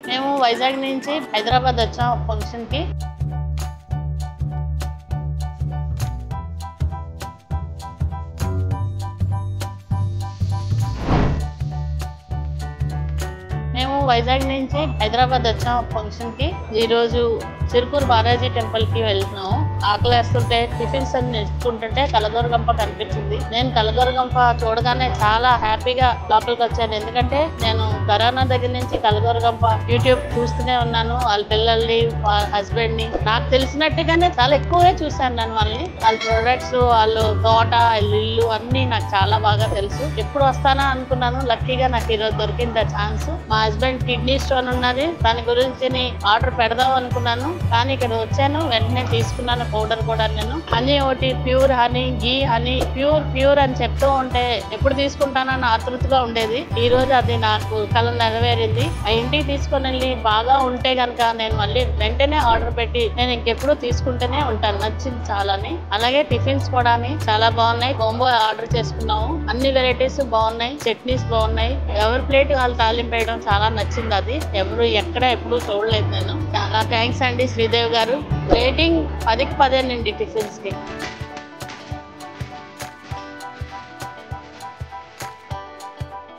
మేము వైజాగ్ నుంచి హైదరాబాద్ వచ్చాం ఫంక్షన్కి. వైజాగ్ నుంచి హైదరాబాద్ వచ్చాం ఫంక్షన్కి. ఈరోజు సిరుకూరు బాలాజీ టెంపుల్కి వెళ్తున్నాము. ఆకలి వేస్తుంటే టిఫిన్స్ అని నేర్చుకుంటుంటే కలగూరగంప కనిపించింది. నేను కలగూరగంప చూడగానే చాలా హ్యాపీగా లోపలికి వచ్చాను. ఎందుకంటే నేను కరోనా దగ్గర నుంచి కలగూరగంప యూట్యూబ్ చూస్తూనే ఉన్నాను. వాళ్ళ పిల్లల్ని, వాళ్ళ హస్బెండ్ ని నాకు తెలిసినట్టుగానే చాలా ఎక్కువగా చూశాను. నేను వాళ్ళ ప్రొడక్ట్స్, వాళ్ళు తోట, ఇల్లు అన్ని నాకు చాలా బాగా తెలుసు. ఎప్పుడు వస్తానా అనుకున్నాను. లక్కీగా నాకు ఈరోజు దొరికింది ఆ ఛాన్స్. మా హస్బెండ్ కిడ్నీ స్టోన్ ఉన్నది, దాని గురించి ఆర్డర్ పెడదాం అనుకున్నాను. కానీ ఇక్కడ వచ్చాను, వెంటనే తీసుకున్నాను పౌడర్ కూడా. నేను హనీ ఒకటి, ప్యూర్ హనీ, గీ హనీ, ప్యూర్ అని చెప్తూ ఉంటే ఎప్పుడు తీసుకుంటానని ఆతృతగా ఉండేది. ఈ రోజు అది నాకు కల నెరవేరింది. ఆ ఇంటికి తీసుకొని వెళ్ళి బాగా ఉంటే గనక నేను మళ్ళీ వెంటనే ఆర్డర్ పెట్టి నేను ఇంకెప్పుడు తీసుకుంటూనే ఉంటాను. నచ్చింది చాలాని. అలాగే టిఫిన్స్ కూడా చాలా బాగున్నాయి. కాంబో ఆర్డర్ చేసుకున్నాము. అన్ని వెరైటీస్ బాగున్నాయి, చట్నీస్ బాగున్నాయి. ఎవరి ప్లేట్ వాళ్ళు తాలింపు వేయడం చాలా నచ్చింది. అది ఎవరు ఎక్కడ ఎప్పుడు చూడలేదు నేను. చాలా థ్యాంక్స్ అండి శ్రీదేవి గారు. రేటింగ్ 10కి 10 టిఫిన్స్ కి.